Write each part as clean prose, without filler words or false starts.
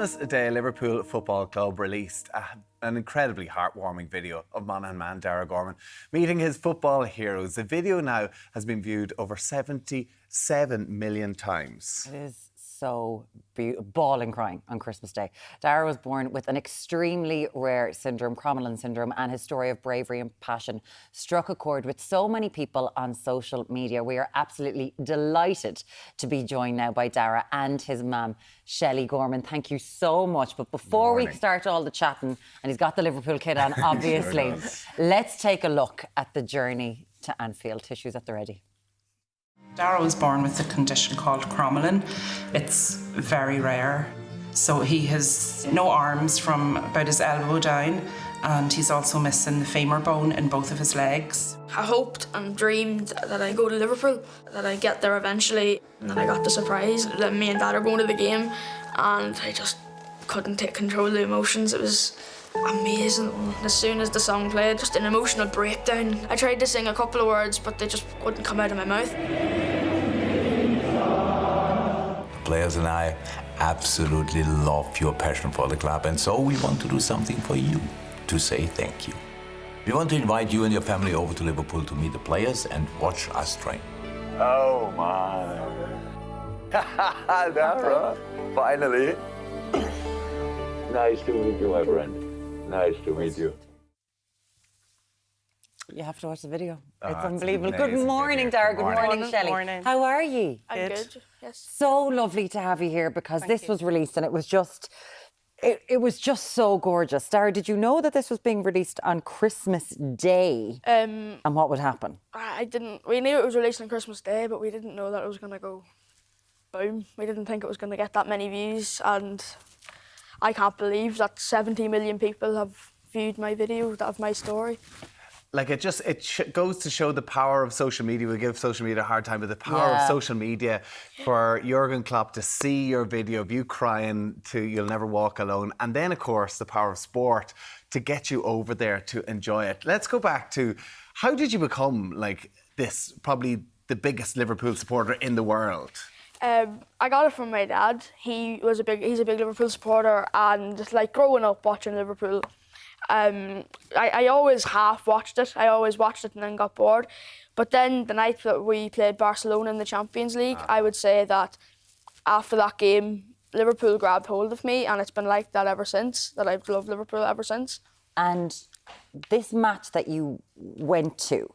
Christmas Day, Liverpool Football Club released an incredibly heartwarming video of Monaghan man Dáire Gorman meeting his football heroes. The video now has been viewed over 77 million times. It is so bawling crying on Christmas Day. Dáire was born with an extremely rare syndrome, Crommelin syndrome, and his story of bravery and passion struck a chord with so many people on social media. We are absolutely delighted to be joined now by Dáire and his mum, Dáire Gorman. Thank you so much. But before we start all the chatting, and he's got the Liverpool kit on, obviously, let's take a look at the journey to Anfield. Tissues at the ready. Dáire was born with a condition called Crommelin. It's very rare. So he has no arms from about his elbow down, and he's also missing the femur bone in both of his legs. I hoped and dreamed that I go to Liverpool, that I get there eventually, and then I got the surprise that me and Dad are going to the game, and I just couldn't take control of the emotions. It was amazing. As soon as the song played, just an emotional breakdown. I tried to sing a couple of words, but they just wouldn't come out of my mouth. Players and I absolutely love your passion for the club, and so we want to do something for you, to say thank you. We want to invite you and your family over to Liverpool to meet the players and watch us train. Oh my. Dáire, finally. Nice to meet you, my friend. Nice to meet you. You have to watch the video. Oh, It's unbelievable. Good amazing morning, video. Dáire. Good morning, Good Shelley. morning. How are you? I'm good, yes. So lovely to have you here because this was released and it was just so gorgeous. Dáire, did you know that this was being released on Christmas Day? And what would happen? I didn't. We knew it was released on Christmas Day, but we didn't know that it was going to go boom. We didn't think it was going to get that many views, and I can't believe that 70 million people have viewed my video, of my story. Like it goes to show the power of social media. We give social media a hard time, but the power of social media for Jürgen Klopp to see your video of you crying to You'll Never Walk Alone, and then of course the power of sport to get you over there to enjoy it. Let's go back to how did you become like this, probably the biggest Liverpool supporter in the world? I got it from my dad. He's a big Liverpool supporter, and like growing up watching Liverpool, I always half watched it. I always watched it and then got bored. But then the night that we played Barcelona in the Champions League, I would say that after that game, Liverpool grabbed hold of me, and it's been like that ever since, that I've loved Liverpool ever since. And this match that you went to,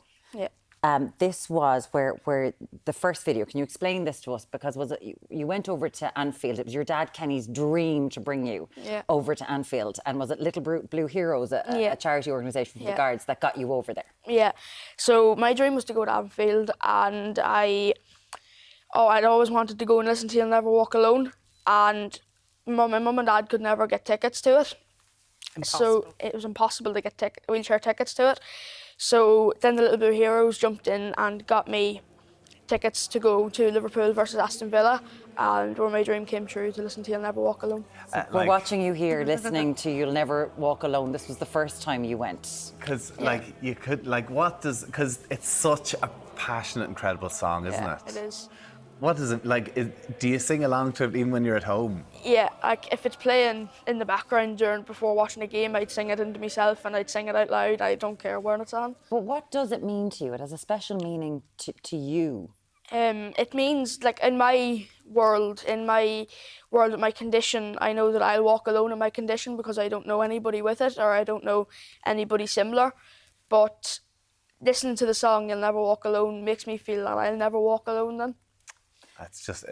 this was where the first video, can you explain this to us? Because was it you went over to Anfield, it was your dad Kenny's dream to bring you over to Anfield, and was it Little Blue Heroes, a charity organisation for the Guards, that got you over there? Yeah, so my dream was to go to Anfield, and I'd always wanted to go and listen to You'll Never Walk Alone, and my mum and dad could never get tickets to it. Impossible. So it was impossible to get wheelchair tickets to it. So then the Little Blue Heroes jumped in and got me tickets to go to Liverpool versus Aston Villa, and where my dream came true to listen to You'll Never Walk Alone. We're watching you here, listening to You'll Never Walk Alone. This was the first time you went. Because because it's such a passionate, incredible song, isn't it? It is. What is it like? Do you sing along to it even when you're at home? Yeah, like if it's playing in the background before watching a game, I'd sing it into myself and I'd sing it out loud. I don't care when it's on. But what does it mean to you? It has a special meaning to you. It means, like, in my world with my condition, I know that I'll walk alone in my condition because I don't know anybody with it, or I don't know anybody similar. But listening to the song You'll Never Walk Alone makes me feel that I'll never walk alone then. It's just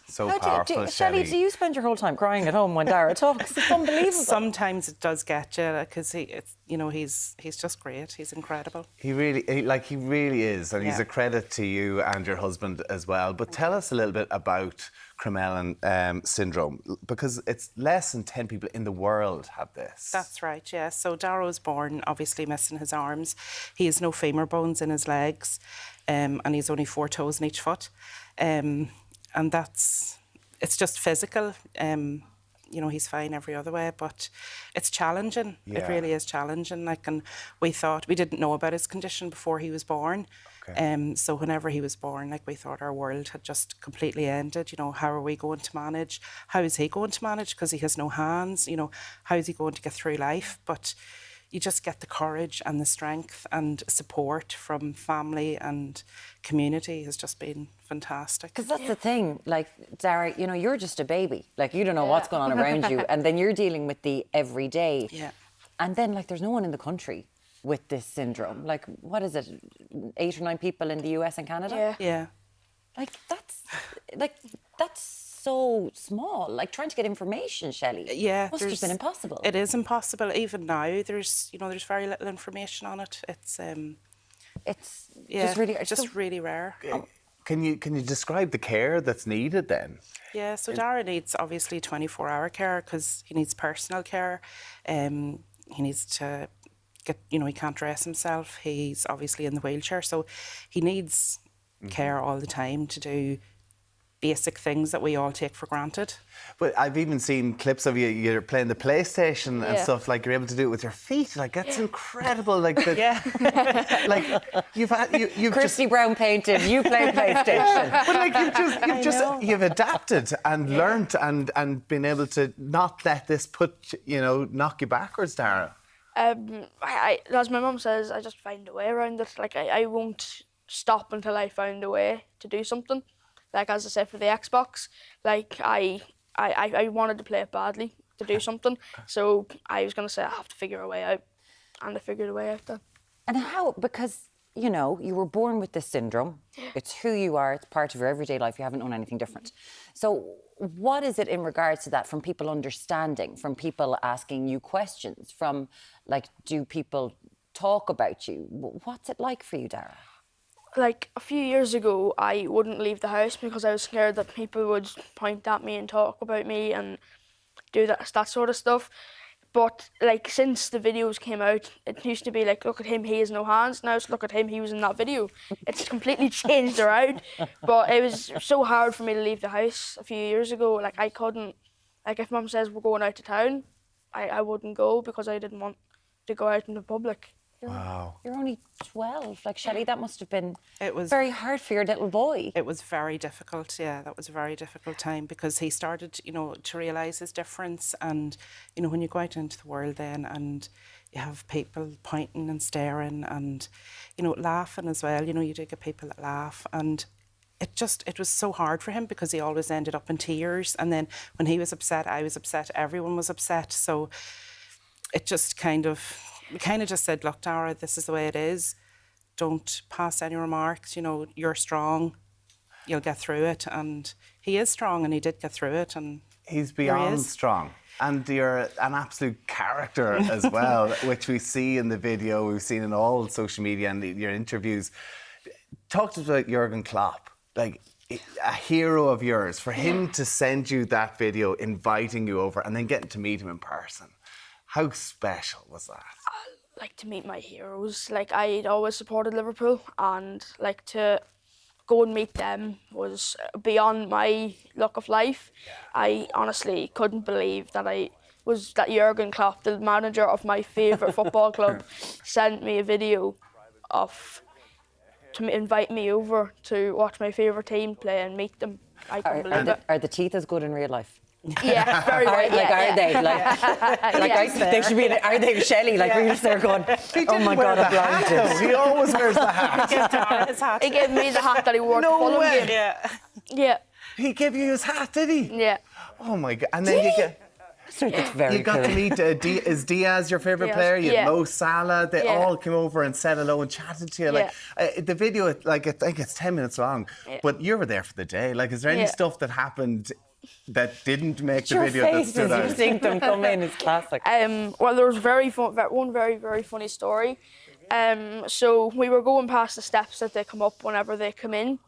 so powerful. Shelley, do you spend your whole time crying at home when Dáire talks? It's unbelievable. Sometimes it does get you, because he's just great. He's incredible. He really is, and he's a credit to you and your husband as well. But tell us a little bit about Crommelin syndrome, because it's less than 10 people in the world have this. That's right, yeah. So Dáire was born obviously missing his arms. He has no femur bones in his legs, and he's only 4 toes in each foot. And it's just physical. you know, he's fine every other way, but it's challenging. Yeah. It really is challenging. Like, and we didn't know about his condition before he was born. Okay. So whenever he was born, like, we thought our world had just completely ended. You know, how are we going to manage? How is he going to manage? Because he has no hands. You know, how is he going to get through life? But you just get the courage and the strength and support from family and community has just been fantastic. Because that's the thing, like, Dáire, you know, you're just a baby. Like, you don't know what's going on around you. And then you're dealing with the everyday. Yeah. And then, like, there's no one in the country with this syndrome. Like, what is it, 8 or 9 people in the US and Canada? Yeah. Yeah. That's so small. Like, trying to get information, Shelley. Yeah, must have been impossible. It is impossible. Even now, there's very little information on it. It's just really rare. Can you describe the care that's needed then? Yeah, so Dáire needs obviously 24-hour care because he needs personal care. He needs to get, you know, he can't dress himself. He's obviously in the wheelchair, so he needs care all the time to do basic things that we all take for granted. But I've even seen clips of you're playing the PlayStation and stuff, like you're able to do it with your feet. Like, that's incredible. Like, like you've Christy Brown painted, you play PlayStation. But like you've adapted and learnt and been able to not let this knock you backwards, Dáire. As my mum says, I just find a way around it. Like, I won't stop until I find a way to do something. Like, as I said, for the Xbox, like, I wanted to play it badly to do something. So I was going to say, I have to figure a way out. And I figured a way out then. And how, because, you know, you were born with this syndrome. It's who you are. It's part of your everyday life. You haven't known anything different. So what is it in regards to that, from people understanding, from people asking you questions, from, like, do people talk about you? What's it like for you, Dáire? Like, a few years ago, I wouldn't leave the house because I was scared that people would point at me and talk about me and do that sort of stuff. But, like, since the videos came out, it used to be like, look at him, he has no hands. Now it's look at him, he was in that video. It's completely changed around. But it was so hard for me to leave the house a few years ago. Like, I couldn't, like, if Mum says we're going out to town, I wouldn't go because I didn't want to go out in the public. Wow. You're only 12. Like, Shelley, that must have been It was very hard for your little boy. It was very difficult, yeah. That was a very difficult time because he started, you know, to realise his difference. And, you know, when you go out into the world then and you have people pointing and staring and, you know, laughing as well. You know, you do get people that laugh. And it was so hard for him because he always ended up in tears. And then when he was upset, I was upset, everyone was upset. So it just we kind of just said, look, Dáire, this is the way it is. Don't pass any remarks. You know, you're strong. You'll get through it. And he is strong, and he did get through it. And he's beyond strong. And you're an absolute character as well, which we see in the video, we've seen in all social media and your interviews. Talk to us about Jürgen Klopp, like a hero of yours. For him to send you that video, inviting you over, and then getting to meet him in person. How special was that? I like to meet my heroes. Like, I'd always supported Liverpool, and like to go and meet them was beyond my luck of life. Yeah. I honestly couldn't believe that Jürgen Klopp, the manager of my favourite football club, sent me a video to invite me over to watch my favourite team play and meet them. I couldn't believe it. Are the teeth as good in real life? Yeah, very well. Are they? They should be. Are they, Shelley? Like, we're just there going, oh my God, I'm blinded. He always wears the hat. His hat. He gave me the hat that he wore to Fulham game. Yeah. He gave you his hat, did he? Yeah. Oh my God! And then That's very you got cool. to meet. Is Diaz your favourite player? You had Mo Salah. They all came over and said hello and chatted to you. Like the video, like I think it's 10 minutes long, but you were there for the day. Like, is there any stuff that happened that didn't make the video that stood out? Your faces, you them come in, is classic. Well, there was one very, very funny story. So we were going past the steps that they come up whenever they come in,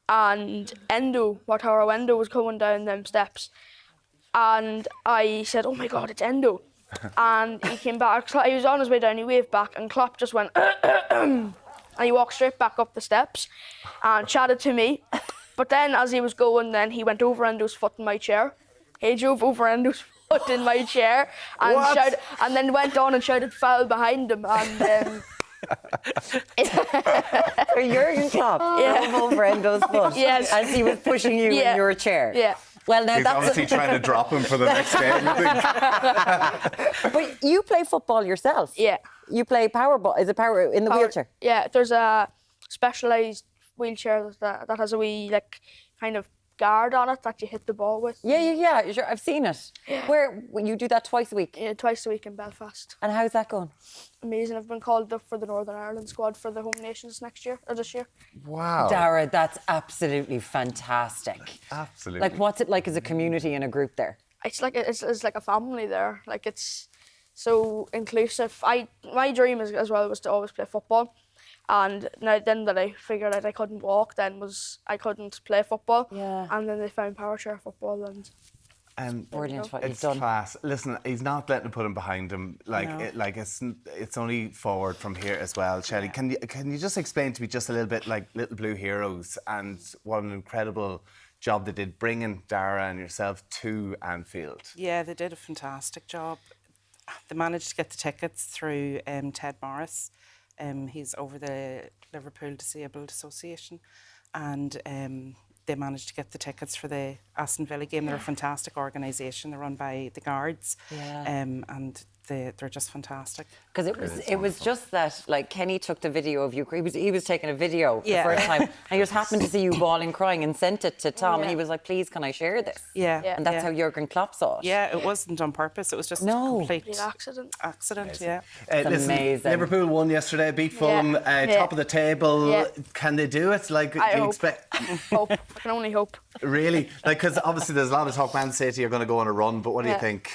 and Wataru Endo was coming down them steps, and I said, "Oh my God, it's Endo!" And he came back. He was on his way down. He waved back, and Klopp just went, and he walked straight back up the steps, and chatted to me. But then, as he was going, then he went over Endo's foot in my chair, he drove over Endo's foot in my chair and What? shouted, and then went on and shouted foul behind him. And So Jürgen Klopp drove over Endo's foot Yes. as he was pushing you in your chair. Yeah. Well, now He's that's obviously trying to drop him for the next game. I think. But you play football yourself. Yeah. You play power ball. Is it power in the wheelchair? Yeah, there's a specialised wheelchair that has a wee kind of guard on it that you hit the ball with. Yeah. Sure, I've seen it. When you do that twice a week. Yeah, twice a week in Belfast. And how's that going? Amazing. I've been called up for the Northern Ireland squad for the Home Nations this year. Wow. Dáire, that's absolutely fantastic. Absolutely. Like, what's it like as a community and a group there? It's like a family there. Like, it's so inclusive. My dream as well was to always play football. And now then that I figured out I couldn't walk, then was I couldn't play football. Yeah. And then they found power chair football, and Brilliant what you've It's done. class. Listen, he's not letting it put him behind him. It's only forward from here as well. Shelley, can you just explain to me just a little bit like Little Blue Heroes and what an incredible job they did bringing Dáire and yourself to Anfield? Yeah, they did a fantastic job. They managed to get the tickets through Ted Morris. He's over the Liverpool Disabled Association, and they managed to get the tickets for the Aston Villa game. They're a fantastic organisation. They're run by the Guards, and they're just fantastic. Because it was just that, like, Kenny took the video of you. He was taking a video the first time, and he just happened to see you bawling, crying, and sent it to Tom. And he was like, "Please, can I share this?" And that's how Jürgen Klopp saw it. Yeah, it wasn't on purpose. It was just a complete accident. Yeah. Listen, amazing. Liverpool won yesterday, beat Fulham, top of the table. Yeah. Can they do it? Like, I do you hope. expect? Hope. I can only hope. Really? Like, because obviously there's a lot of talk. Man City are going to go on a run, but what do you think?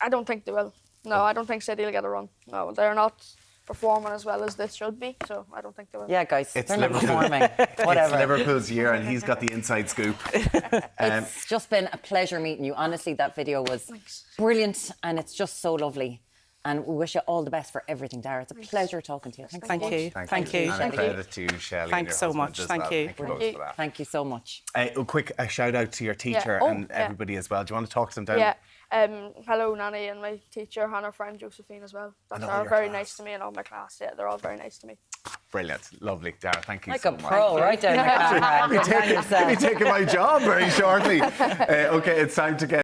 I don't think they will. No, I don't think City will get a run. No, they're not performing as well as this should be, so I don't think they will. Yeah, guys, It's they're not Liverpool. performing. It's Whatever. Liverpool's year, and he's got the inside scoop. It's just been a pleasure meeting you. Honestly, that video was brilliant, and it's just so lovely. And we wish you all the best for everything, Dáire. It's a pleasure talking to you. Thanks so Thank much. you. Thank you. And a credit to you, Shelley. Thanks so much. Thank you. Thank you both for that. Thank you so much. A quick shout out to your teacher and everybody as well. Do you want to talk to them down? Yeah. Hello, Nanny, and my teacher, and our friend Josephine as well. They are very nice to me, and all my class. Yeah, they're all very nice to me. Brilliant. Lovely. Dáire, thank you Like so a much. pro, right down the camera. You're taking my job very shortly. Okay, it's time to get